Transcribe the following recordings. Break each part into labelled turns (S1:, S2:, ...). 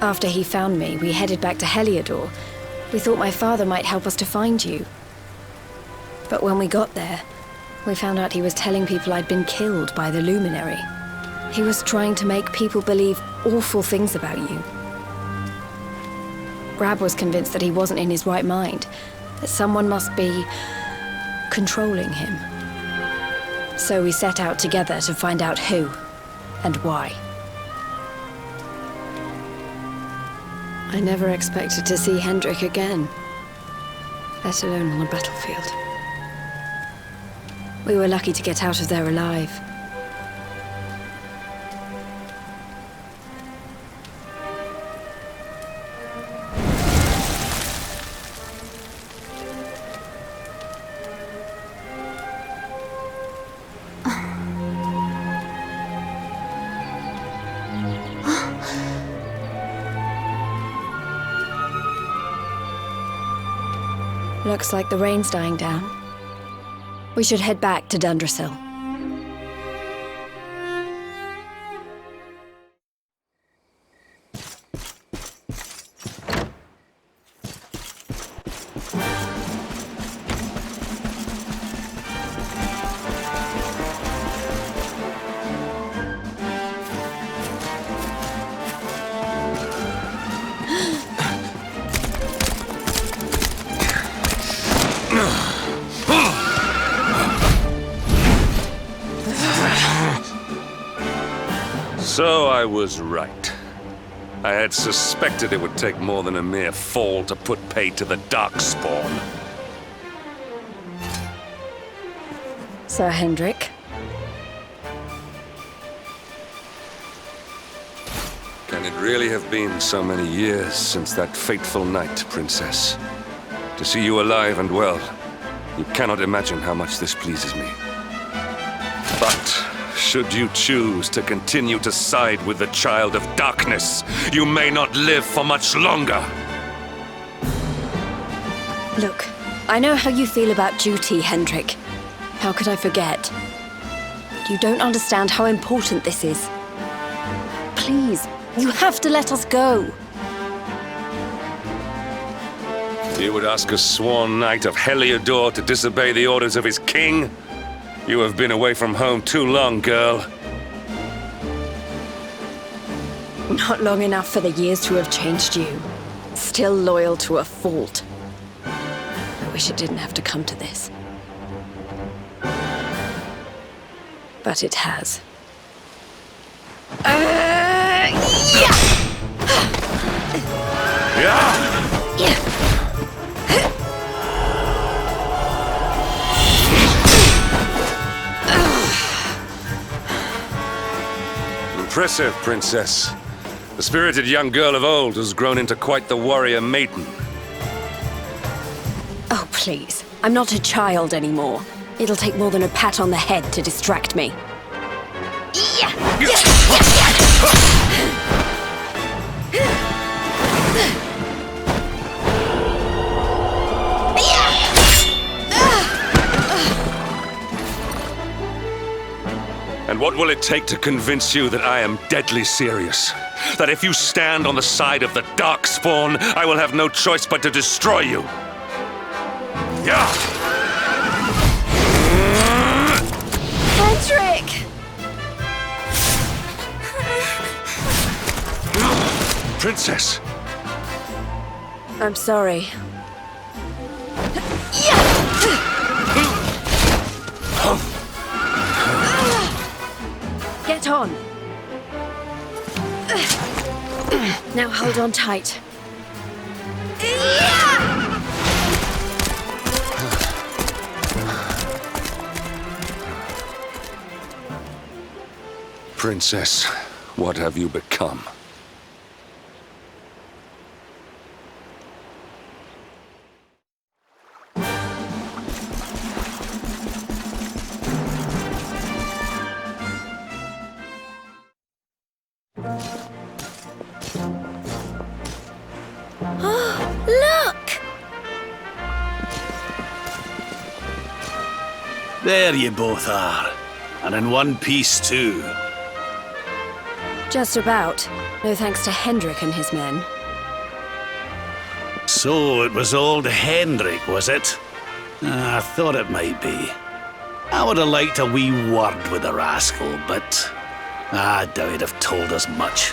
S1: After he found me, we headed back to Heliodor. We thought my father might help us to find you. But when we got there, we found out he was telling people I'd been killed by the Luminary. He was trying to make people believe awful things about you. Brab was convinced that he wasn't in his right mind, that someone must be controlling him. So we set out together to find out who and why. I never expected to see Hendrik again, let alone on a battlefield. We were lucky to get out of there alive. Looks like the rain's dying down. We should head back to Dundrasil.
S2: So I was right. I had suspected it would take more than a mere fall to put pay to the Darkspawn.
S1: Sir Hendrik?
S2: Can it really have been so many years since that fateful night, Princess? To see you alive and well, you cannot imagine how much this pleases me. But should you choose to continue to side with the Child of Darkness, you may not live for much longer.
S1: Look, I know how you feel about duty, Hendrik. How could I forget? You don't understand how important this is. Please, you have to let us go.
S2: You would ask a sworn knight of Heliodor to disobey the orders of his king? You have been away from home too long, girl.
S1: Not long enough for the years to have changed you. Still loyal to a fault. I wish it didn't have to come to this. But it has.
S2: Impressive, Princess. The spirited young girl of old has grown into quite the warrior maiden.
S1: Oh, please. I'm not a child anymore. It'll take more than a pat on the head to distract me.
S2: And what will it take to convince you that I am deadly serious? That if you stand on the side of the Darkspawn, I will have no choice but to destroy you? Yeah!
S1: Hendrik!
S2: Princess!
S1: I'm sorry. Get on. Now hold on tight.
S2: Princess, what have you become?
S1: Look!
S3: There you both are. And in one piece, too.
S1: Just about. No thanks to Hendrik and his men.
S3: So it was old Hendrik, was it? I thought it might be. I would have liked a wee word with the rascal, but I doubt he'd have told us much.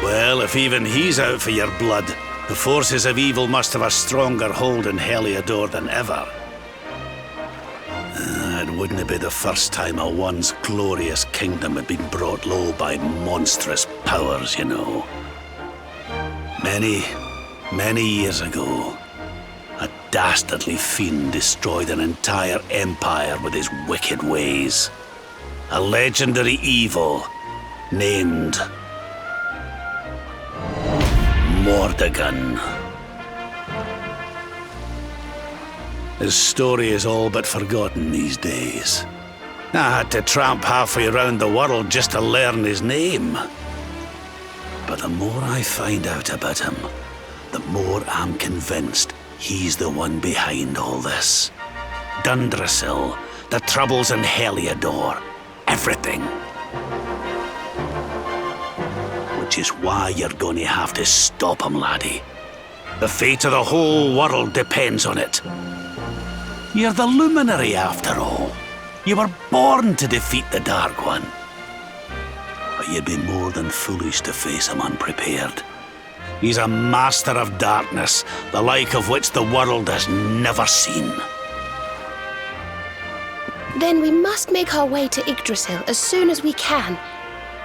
S3: Well, if even he's out for your blood, the forces of evil must have a stronger hold in Heliodor than ever. It wouldn't be the first time a once glorious kingdom had been brought low by monstrous powers, you know. Many years ago, a dastardly fiend destroyed an entire empire with his wicked ways. A legendary evil named Mordegon. His story is all but forgotten these days. I had to tramp halfway around the world just to learn his name. But the more I find out about him, the more I'm convinced he's the one behind all this. Dundrasil, the troubles in Heliodor, everything. Which is why you're going to have to stop him, laddie. The fate of the whole world depends on it. You're the luminary, after all. You were born to defeat the Dark One. But you'd be more than foolish to face him unprepared. He's a master of darkness, the like of which the world has never seen.
S4: Then we must make our way to Yggdrasil as soon as we can.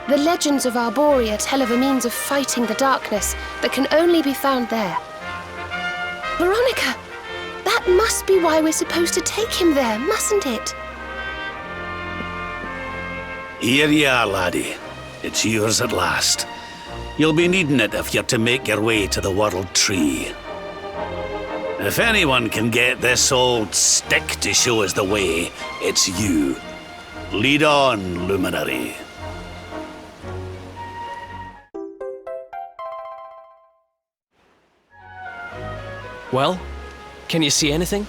S4: The legends of Arborea tell of a means of fighting the darkness that can only be found there. Veronica, that must be why we're supposed to take him there, mustn't it?
S3: Here you are, laddie. It's yours at last. You'll be needing it if you're to make your way to the World Tree. If anyone can get this old stick to show us the way, it's you. Lead on, Luminary.
S5: Well, can you see anything?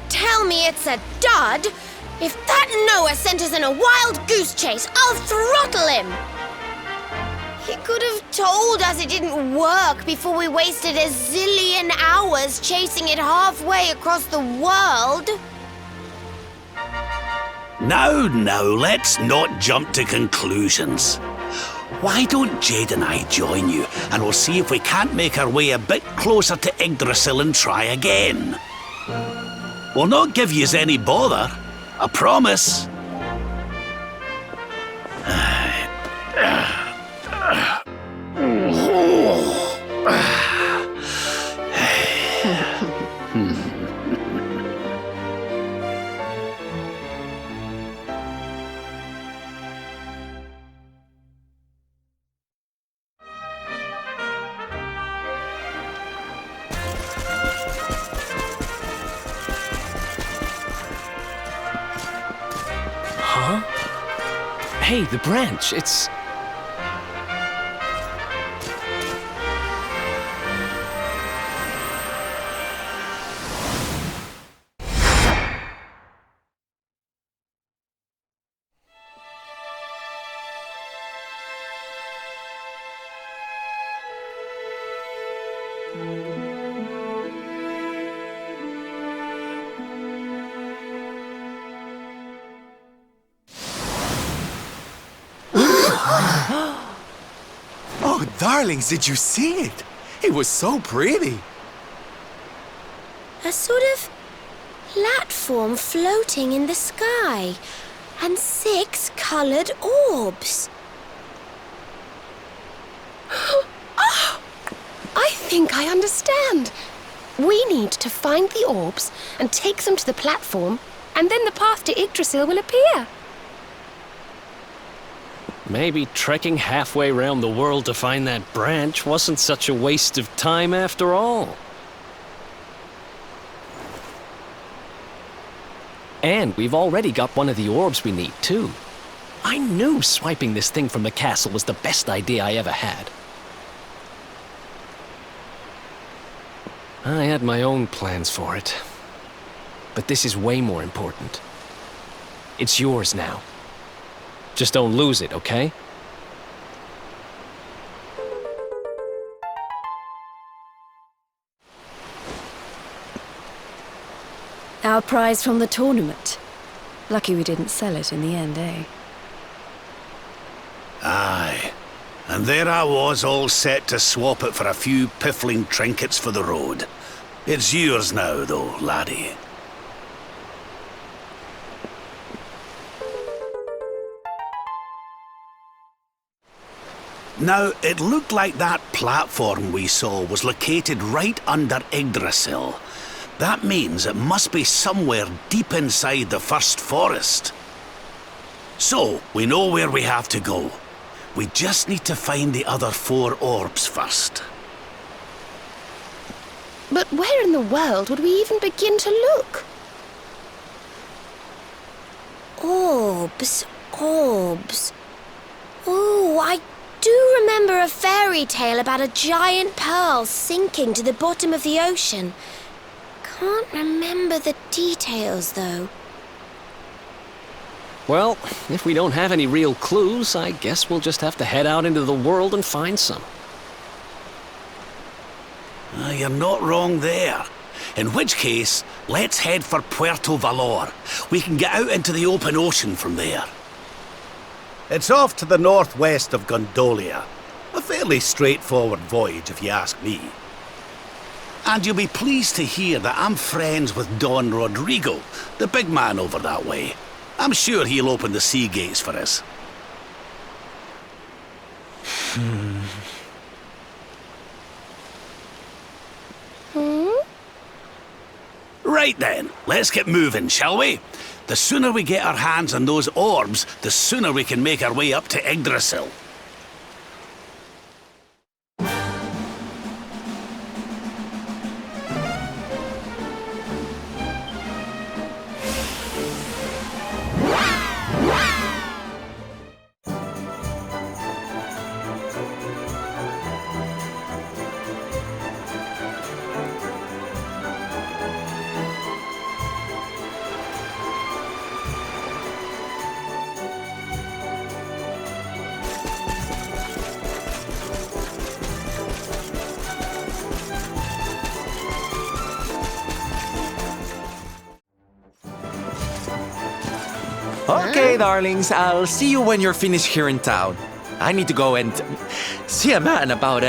S6: Tell me it's a dud. If that Noah sent us in a wild goose chase, I'll throttle him. He could have told us it didn't work before we wasted a zillion hours chasing it halfway across the world.
S3: Now, let's not jump to conclusions. Why don't Jade and I join you, and we'll see if we can't make our way a bit closer to Yggdrasil and try again. We'll not give yous any bother, I promise.
S5: Hey, the branch, it's...
S7: Oh, darlings, did you see it? It was so pretty.
S6: A sort of platform floating in the sky, and 6 colored orbs.
S4: Oh, I think I understand. We need to find the orbs and take them to the platform, and then the path to Yggdrasil will appear.
S5: Maybe trekking halfway around the world to find that branch wasn't such a waste of time after all. And we've already got one of the orbs we need, too. I knew swiping this thing from the castle was the best idea I ever had. I had my own plans for it. but this is way more important. It's yours now. Just don't lose it, okay?
S1: Our prize from the tournament. Lucky we didn't sell it in the end, eh?
S3: Aye. And there I was, all set to swap it for a few piffling trinkets for the road. It's yours now, though, laddie. Now, it looked like that platform we saw was located right under Yggdrasil. That means it must be somewhere deep inside the first forest. So, we know where we have to go. We just need to find the other 4 orbs first.
S4: But where in the world would we even begin to look?
S6: Orbs. Oh, I do remember a fairy tale about a giant pearl sinking to the bottom of the ocean. Can't remember the details, though.
S5: Well, if we don't have any real clues, I guess we'll just have to head out into the world and find some.
S3: You're not wrong there. In which case, let's head for Puerto Valor. We can get out into the open ocean from there. It's off to the northwest of Gondolia. A fairly straightforward voyage, if you ask me. And you'll be pleased to hear that I'm friends with Don Rodrigo, the big man over that way. I'm sure he'll open the sea gates for us. Right then, let's get moving, shall we? The sooner we get our hands on those orbs, the sooner we can make our way up to Yggdrasil.
S8: Okay, darlings, I'll see you when you're finished here in town. I need to go and see a man about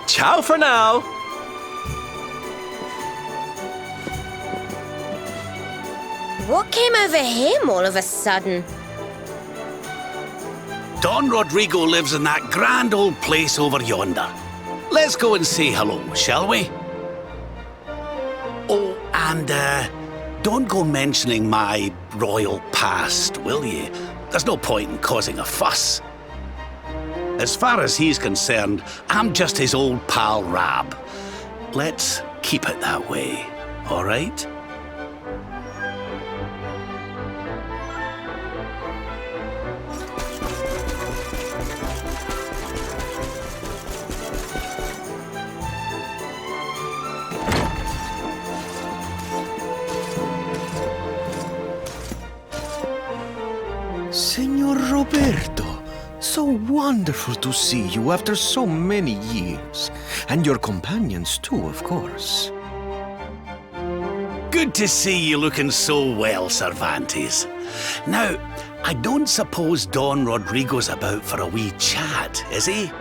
S8: Ciao for now!
S6: What came over him all of a sudden?
S3: Don Rodrigo lives in that grand old place over yonder. Let's go and say hello, shall we? Oh, and don't go mentioning my royal past, will you? There's no point in causing a fuss. As far as he's concerned, I'm just his old pal Rab. Let's keep it that way, all right?
S9: Senor Roberto, so wonderful to see you after so many years. And your companions too, of course.
S3: Good to see you looking so well, Cervantes. Now, I don't suppose Don Rodrigo's about for a wee chat, is he?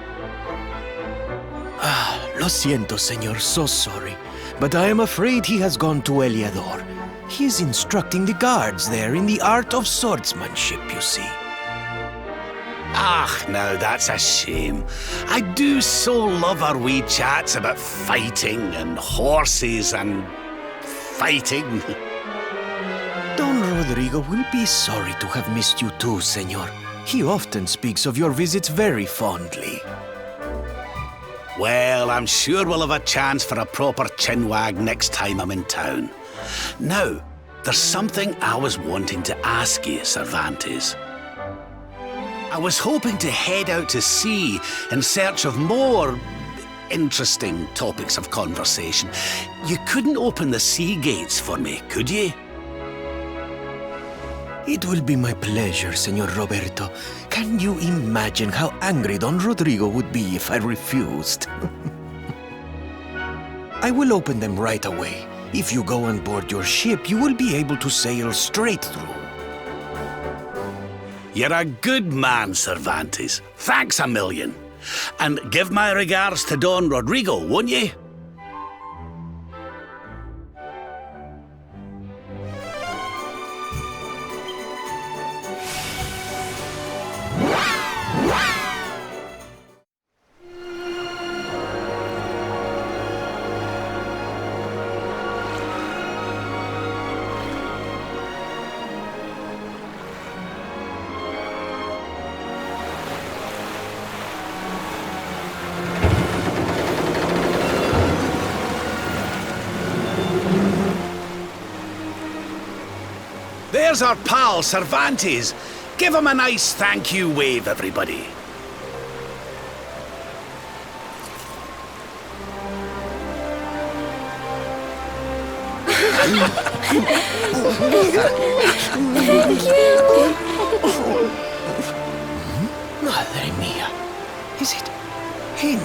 S9: Lo siento, senor, so sorry. But I am afraid he has gone to Eliador. He is instructing the guards there in the art of swordsmanship, you see.
S3: Ah, now that's a shame. I do so love our wee chats about fighting and horses and fighting.
S9: Don Rodrigo will be sorry to have missed you too, senor. He often speaks of your visits very fondly.
S3: Well, I'm sure we'll have a chance for a proper chinwag next time I'm in town. Now, there's something I was wanting to ask you, Cervantes. I was hoping to head out to sea in search of more interesting topics of conversation. You couldn't open the sea gates for me, could you?
S9: It will be my pleasure, Senor Roberto. Can you imagine how angry Don Rodrigo would be if I refused? I will open them right away. If you go on board your ship, you will be able to sail straight through.
S3: You're a good man, Cervantes. Thanks a million. And give my regards to Don Rodrigo, won't you? There's our pal, Cervantes. Give him a nice thank you wave, everybody.
S6: Thank you.
S9: Madre mia. Is it him?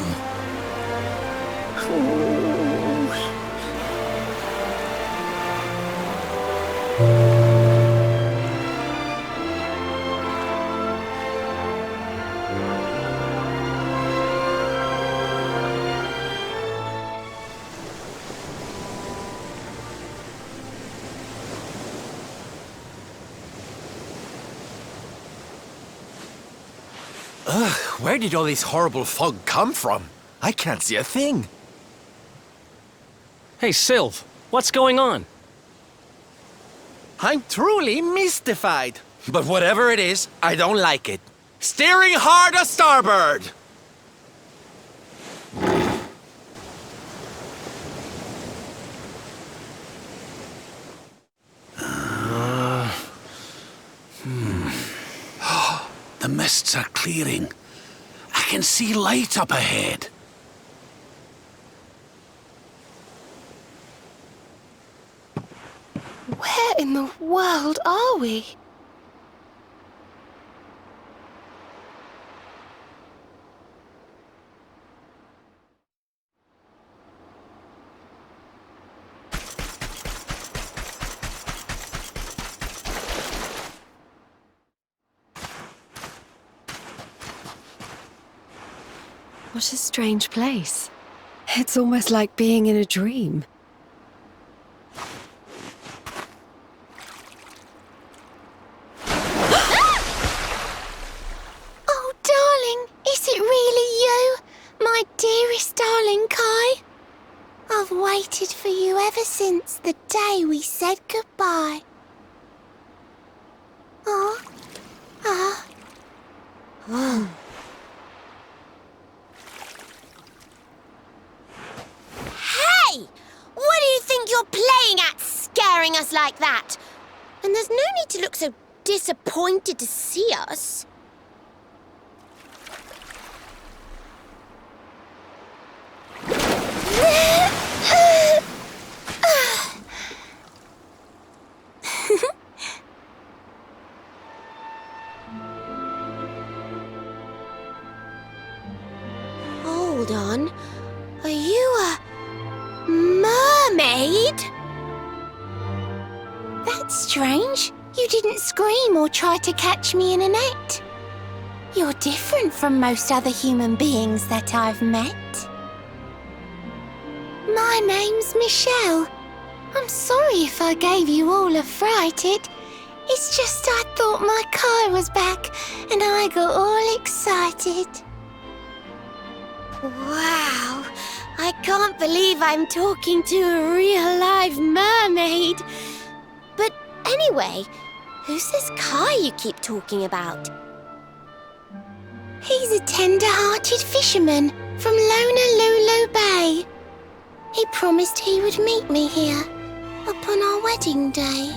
S8: Where did all this horrible fog come from? I can't see a thing.
S5: Hey, Sylv, what's going on?
S8: I'm truly mystified. But whatever it is, I don't like it. Steering hard a starboard!
S3: The mists are clearing. I can see light up ahead.
S4: Where in the world are we?
S1: What a strange place. It's almost like being in a dream.
S6: Oh, darling, is it really you? My dearest darling Kai? I've waited for you ever since the day we said goodbye. Oh. Hey! What do you think you're playing at, scaring us like that? And there's no need to look so disappointed to see us. Hold on. Are you a mermaid? That's strange. You didn't scream or try to catch me in a net. You're different from most other human beings that I've met. My name's Michelle. I'm sorry if I gave you all a fright. It's just I thought my car was back and I got all excited. Wow, I can't believe I'm talking to a real live mermaid. But anyway, who's this Kai you keep talking about? He's a tender-hearted fisherman from Honolulu Bay. He promised he would meet me here upon our wedding day.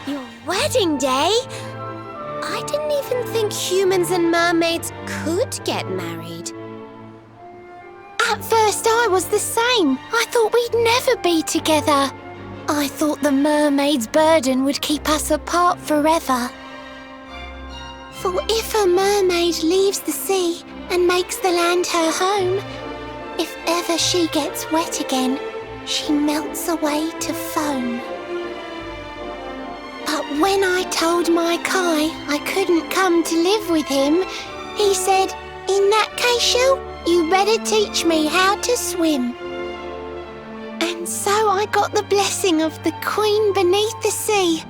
S6: Your wedding day? I didn't even think humans and mermaids could get married.
S10: At first I was the same. I thought we'd never be together. I thought the mermaid's burden would keep us apart forever. For if a mermaid leaves the sea and makes the land her home, if ever she gets wet again, she melts away to foam. But when I told my Kai I couldn't come to live with him, he said, "In that case, Shell, you better teach me how to swim." And so I got the blessing of the Queen beneath the sea.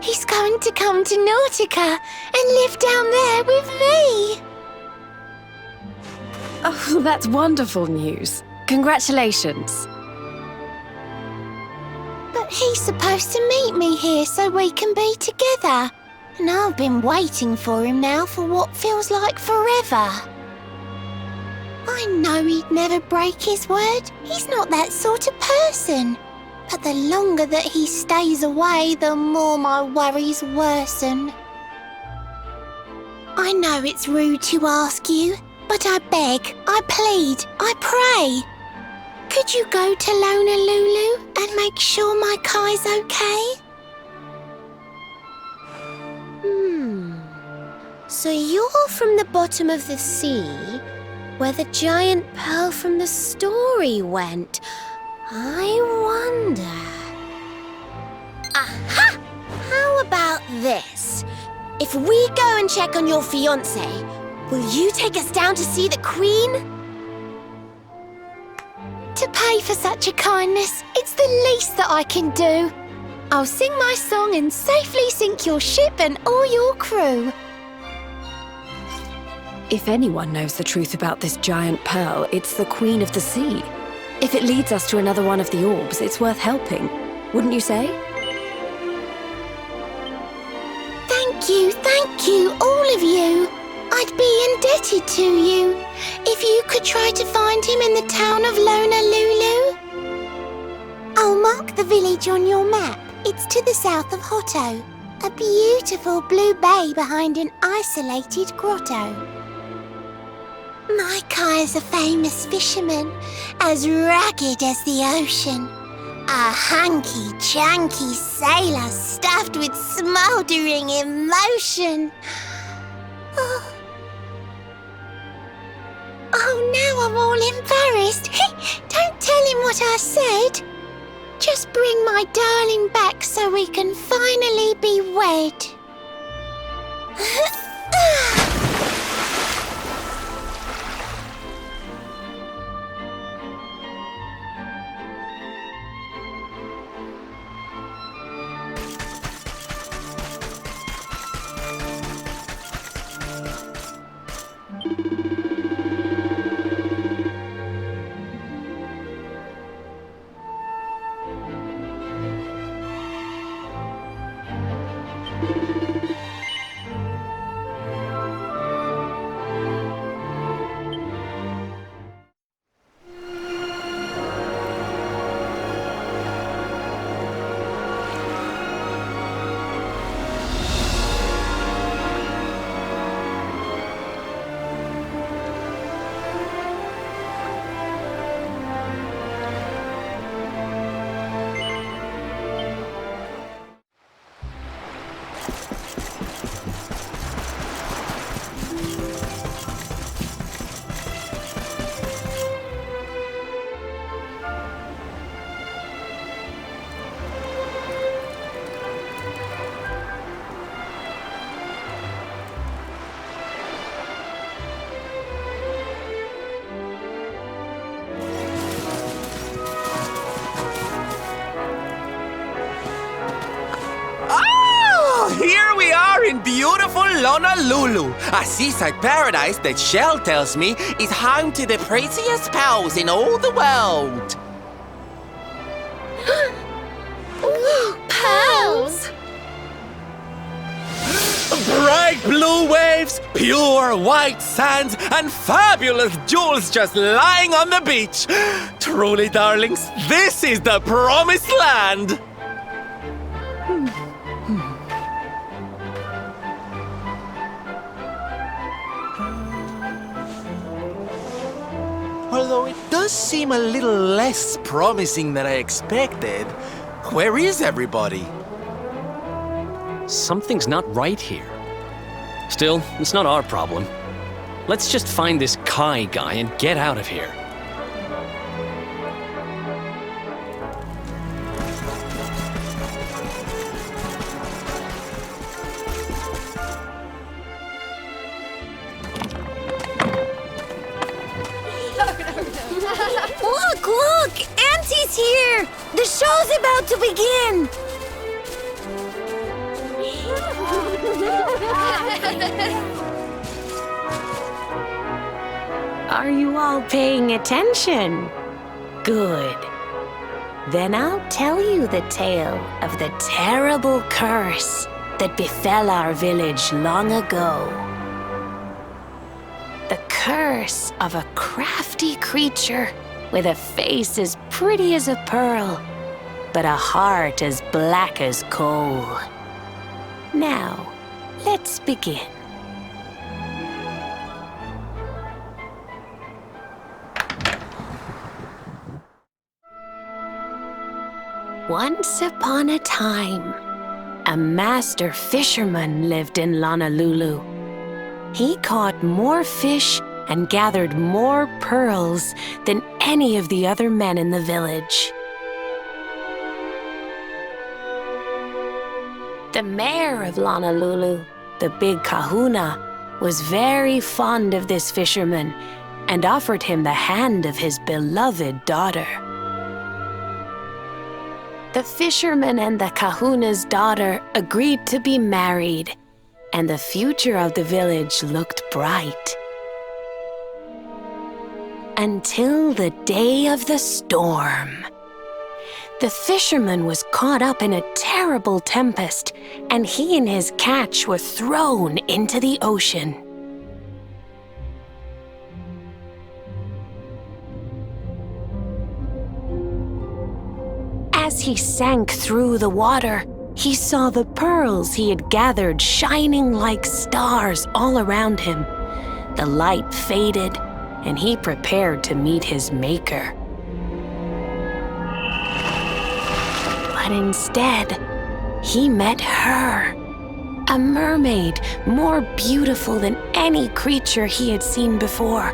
S10: He's going to come to Nautica and live down there with me.
S1: Oh, that's wonderful news. Congratulations.
S10: But he's supposed to meet me here so we can be together. And I've been waiting for him now for what feels like forever. I know he'd never break his word. He's not that sort of person. But the longer that he stays away, the more my worries worsen. I know it's rude to ask you, but I beg, I plead, I pray. Could you go to Honolulu and make sure my Kai's okay?
S6: So you're from the bottom of the sea, where the giant pearl from the story went. I wonder... Aha! How about this? If we go and check on your fiancé, will you take us down to see the Queen?
S10: To pay for such a kindness, it's the least that I can do. I'll sing my song and safely sink your ship and all your crew.
S1: If anyone knows the truth about this giant pearl, it's the Queen of the Sea. If it leads us to another one of the orbs, it's worth helping. Wouldn't you say?
S10: Thank you, all of you. I'd be indebted to you. If you could try to find him in the town of Honolulu. I'll mark the village on your map. It's to the south of Hotto. A beautiful blue bay behind an isolated grotto. My Kai is a famous fisherman, as rugged as the ocean. A hanky-janky sailor stuffed with smouldering emotion. Oh, now I'm all embarrassed. Don't tell him what I said. Just bring my darling back so we can finally be wed.
S8: Here we are in beautiful Honolulu, a seaside paradise that Shell tells me is home to the prettiest pearls in all the world.
S10: Ooh, pearls!
S8: Bright blue waves, pure white sands, and fabulous jewels just lying on the beach. Truly, darlings, this is the promised land. although it does seem a little less promising than I expected. Where is everybody?
S5: Something's not right here. Still, it's not our problem. Let's just find this Kai guy and get out of here.
S10: Look! Auntie's here! The show's about to begin!
S11: Are you all paying attention? Good. Then I'll tell you the tale of the terrible curse that befell our village long ago. The curse of a crafty creature with a face as pretty as a pearl, but a heart as black as coal. Now, let's begin. Once upon a time, a master fisherman lived in Honolulu. He caught more fish and gathered more pearls than any of the other men in the village. The mayor of Honolulu, the big kahuna, was very fond of this fisherman and offered him the hand of his beloved daughter. The fisherman and the kahuna's daughter agreed to be married, and the future of the village looked bright. Until the day of the storm. The fisherman was caught up in a terrible tempest, and he and his catch were thrown into the ocean. As he sank through the water, he saw the pearls he had gathered shining like stars all around him. The light faded, and he prepared to meet his maker. But instead, he met her, a mermaid more beautiful than any creature he had seen before.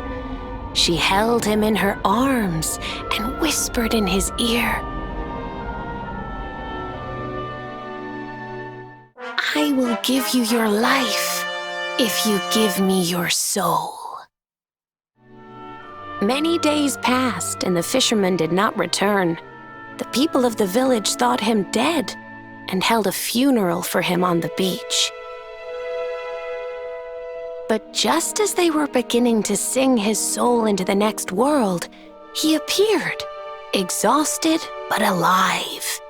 S11: She held him in her arms and whispered in his ear, "I will give you your life if you give me your soul." Many days passed and the fisherman did not return. The people of the village thought him dead and held a funeral for him on the beach. But just as they were beginning to sing his soul into the next world, he appeared, exhausted but alive.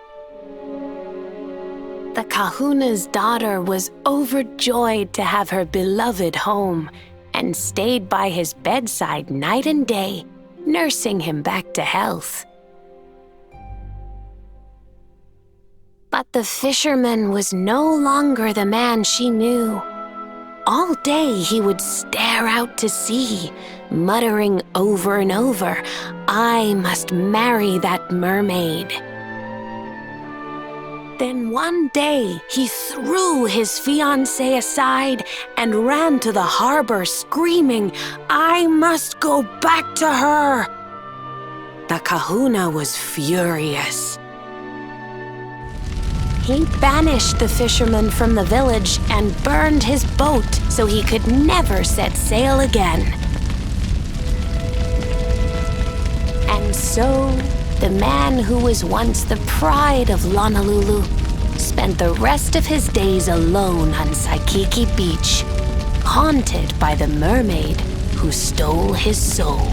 S11: The kahuna's daughter was overjoyed to have her beloved home and stayed by his bedside night and day, nursing him back to health. But the fisherman was no longer the man she knew. All day he would stare out to sea, muttering over and over, "I must marry that mermaid." Then one day, he threw his fiancée aside and ran to the harbor screaming, "I must go back to her!" The kahuna was furious. He banished the fisherman from the village and burned his boat so he could never set sail again. And so, the man who was once the pride of Honolulu spent the rest of his days alone on Saikiki Beach, haunted by the mermaid who stole his soul.